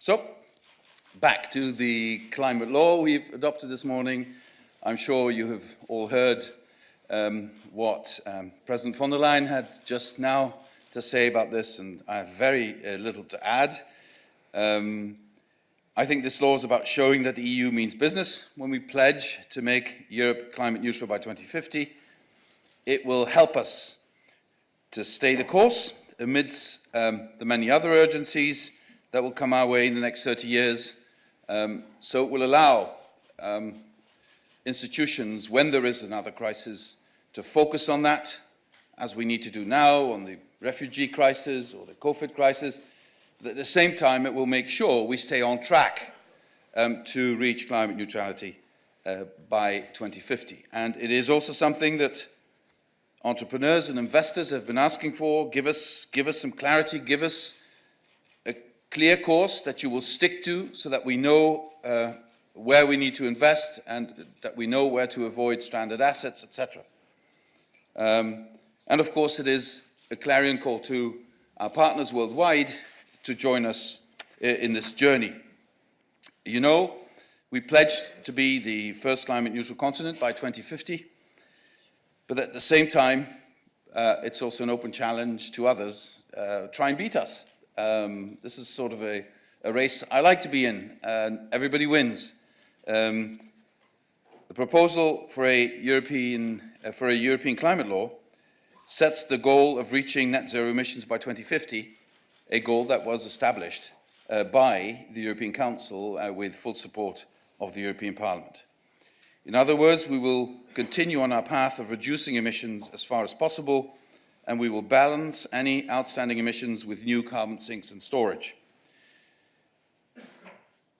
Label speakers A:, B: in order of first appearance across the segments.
A: So, back to the climate law we've adopted this morning. I'm sure you have all heard what President von der Leyen had just now to say about this, and I have very little to add. I think this law is about showing that the EU means business when we pledge to make Europe climate neutral by 2050. It will help us to stay the course amidst the many other urgencies that will come our way in the next 30 years. So it will allow institutions, when there is another crisis, to focus on that, as we need to do now, on the refugee crisis or the COVID crisis. But at the same time, it will make sure we stay on track to reach climate neutrality by 2050. And it is also something that entrepreneurs and investors have been asking for. Give us some clarity, give us a clear course that you will stick to so that we know where we need to invest and that we know where to avoid stranded assets, etc. And of course, it is a clarion call to our partners worldwide to join us in this journey. You know, we pledged to be the first climate neutral continent by 2050, but at the same time, it's also an open challenge to others. Try and beat us. This is sort of a race I like to be in, and everybody wins. The proposal for a European climate law sets the goal of reaching net zero emissions by 2050, a goal that was established by the European Council with full support of the European Parliament. In other words, we will continue on our path of reducing emissions as far as possible, and we will balance any outstanding emissions with new carbon sinks and storage.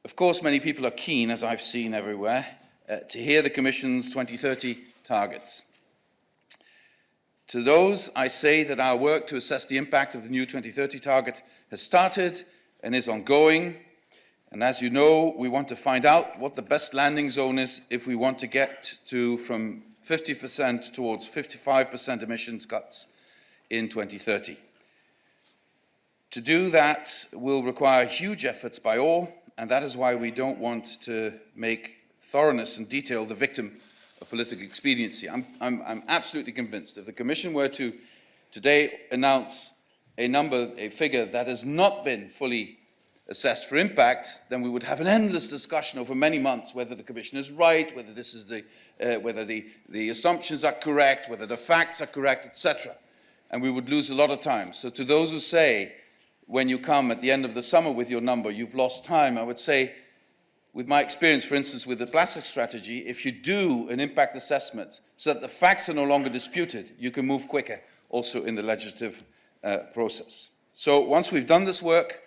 A: Of course, many people are keen, as I've seen everywhere, to hear the Commission's 2030 targets. To those, I say that our work to assess the impact of the new 2030 target has started and is ongoing. And as you know, we want to find out what the best landing zone is if we want to get to from 50% towards 55% emissions cuts in 2030. To do that will require huge efforts by all, and that is why we don't want to make thoroughness and detail the victim of political expediency. I'm absolutely convinced if the Commission were to today announce a figure that has not been fully assessed for impact, then we would have an endless discussion over many months whether the Commission is right, whether this is whether the assumptions are correct, whether the facts are correct, etc. And we would lose a lot of time. So to those who say, when you come at the end of the summer with your number, you've lost time, I would say, with my experience, for instance, with the plastic strategy, if you do an impact assessment so that the facts are no longer disputed, you can move quicker also in the legislative process. So once we've done this work,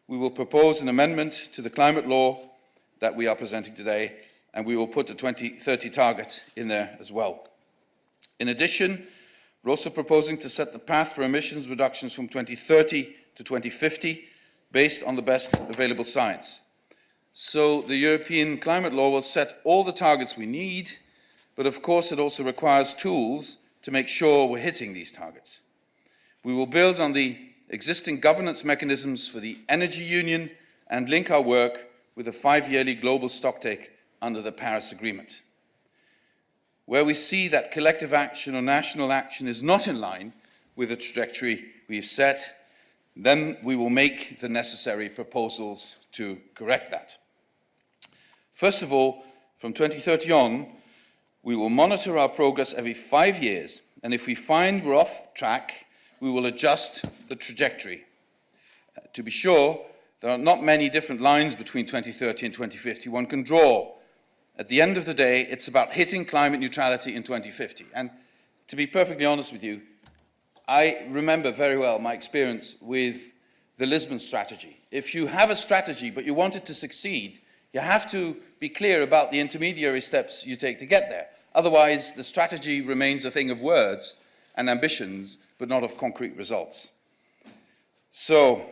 A: we will propose an amendment to the climate law that we are presenting today, and we will put the 2030 target in there as well. In addition, we're also proposing to set the path for emissions reductions from 2030 to 2050 based on the best available science. So the European climate law will set all the targets we need, but of course it also requires tools to make sure we're hitting these targets. We will build on the existing governance mechanisms for the energy union and link our work with a 5-yearly global stocktake under the Paris Agreement. Where we see that collective action or national action is not in line with the trajectory we've set, then we will make the necessary proposals to correct that. First of all, from 2030 on, we will monitor our progress every 5 years, and if we find we're off track, we will adjust the trajectory. To be sure, there are not many different lines between 2030 and 2050 one can draw. At the end of the day, it's about hitting climate neutrality in 2050. And to be perfectly honest with you, I remember very well my experience with the Lisbon strategy. If you have a strategy but you want it to succeed, you have to be clear about the intermediary steps you take to get there. Otherwise, the strategy remains a thing of words and ambitions, but not of concrete results. So,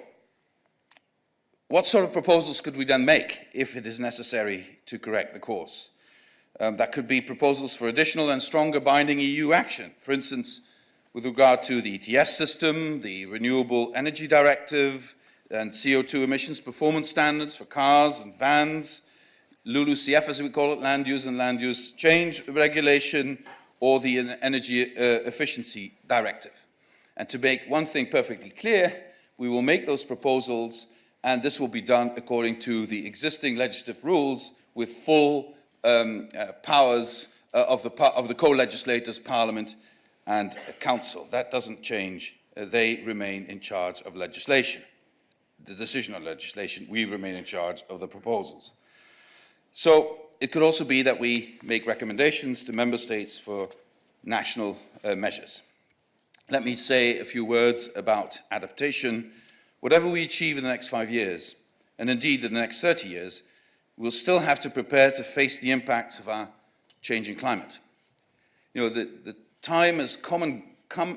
A: what sort of proposals could we then make if it is necessary to correct the course? That could be proposals for additional and stronger binding EU action. For instance, with regard to the ETS system, the Renewable Energy Directive, and CO2 emissions, performance standards for cars and vans, LULUCF as we call it, land use and land use change regulation, or the energy efficiency directive. And to make one thing perfectly clear, we will make those proposals, and this will be done according to the existing legislative rules with full powers of the co-legislators, Parliament and Council. That doesn't change. They remain in charge of legislation. The decision on legislation, we remain in charge of the proposals. So it could also be that we make recommendations to member states for national measures. Let me say a few words about adaptation. Whatever we achieve in the next 5 years, and indeed in the next 30 years, we'll still have to prepare to face the impacts of our changing climate. You know, the time has come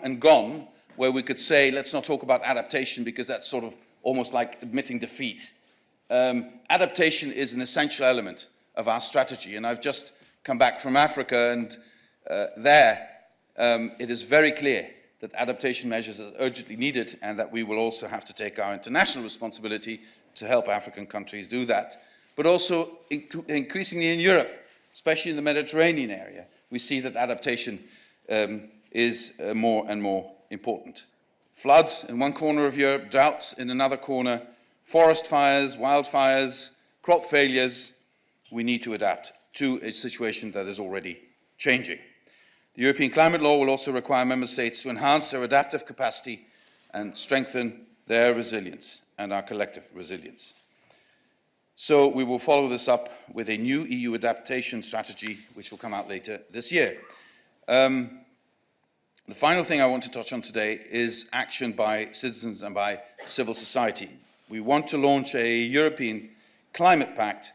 A: and gone where we could say, let's not talk about adaptation because that's sort of almost like admitting defeat. Adaptation is an essential element of our strategy, and I've just come back from Africa, and it is very clear that adaptation measures are urgently needed, and that we will also have to take our international responsibility to help African countries do that. But also increasingly in Europe, especially in the Mediterranean area, we see that adaptation is more and more important. Floods in one corner of Europe, droughts in another corner, forest fires, wildfires, crop failures. We need to adapt to a situation that is already changing. The European climate law will also require member states to enhance their adaptive capacity and strengthen their resilience and our collective resilience. So we will follow this up with a new EU adaptation strategy, which will come out later this year. The final thing I want to touch on today is action by citizens and by civil society. We want to launch a European climate pact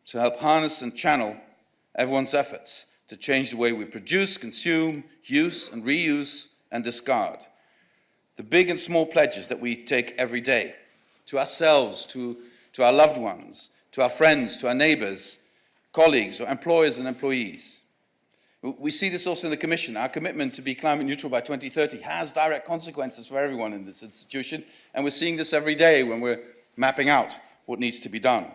A: to help harness and channel everyone's efforts to change the way we produce, consume, use and reuse and discard. The big and small pledges that we take every day to ourselves, to our loved ones, to our friends, to our neighbours, colleagues or employers and employees. We see this also in the Commission. Our commitment to be climate neutral by 2030 has direct consequences for everyone in this institution, and we're seeing this every day when we're mapping out what needs to be done.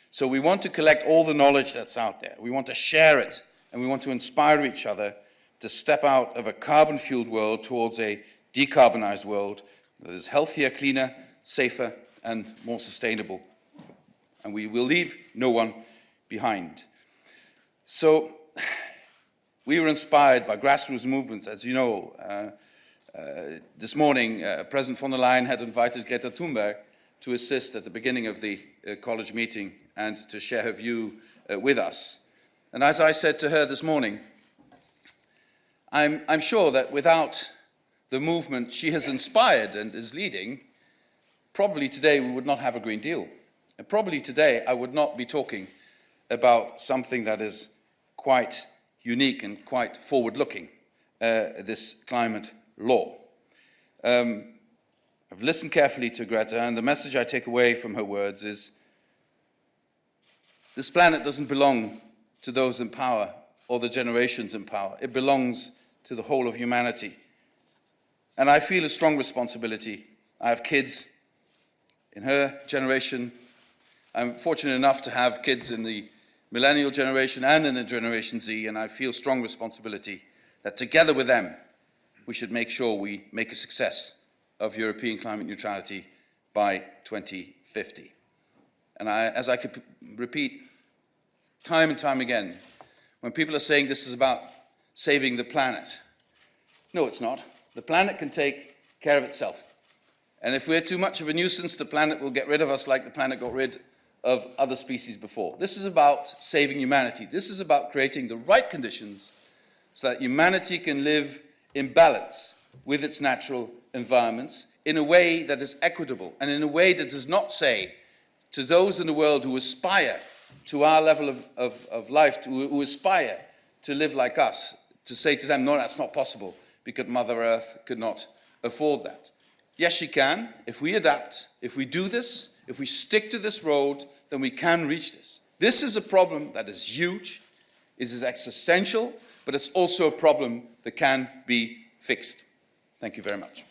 A: So we want to collect all the knowledge that's out there. We want to share it, and we want to inspire each other to step out of a carbon-fueled world towards a decarbonized world that is healthier, cleaner, safer, and more sustainable. And we will leave no one behind. So we were inspired by grassroots movements. As you know, this morning, President von der Leyen had invited Greta Thunberg to assist at the beginning of the college meeting and to share her view with us. And as I said to her this morning, I'm sure that without the movement she has inspired and is leading, probably today we would not have a Green Deal. And probably today I would not be talking about something that is quite unique and quite forward-looking, this climate law. I've listened carefully to Greta, and the message I take away from her words is this planet doesn't belong to those in power or the generations in power. It belongs to the whole of humanity. And I feel a strong responsibility. I have kids in her generation. I'm fortunate enough to have kids in the millennial generation and in the Generation Z, and I feel strong responsibility that together with them, we should make sure we make a success of European climate neutrality by 2050. And as I could repeat time and time again, when people are saying this is about saving the planet, no, it's not. The planet can take care of itself. And if we're too much of a nuisance, the planet will get rid of us like the planet got rid of other species before. This is about saving humanity. This is about creating the right conditions so that humanity can live in balance with its natural environments in a way that is equitable and in a way that does not say to those in the world who aspire to our level of life, who aspire to live like us, to say to them, no, that's not possible because Mother Earth could not afford that. Yes, she can. If we adapt, if we do this, if we stick to this road, then we can reach this. This is a problem that is huge, it is existential, but it's also a problem that can be fixed. Thank you very much.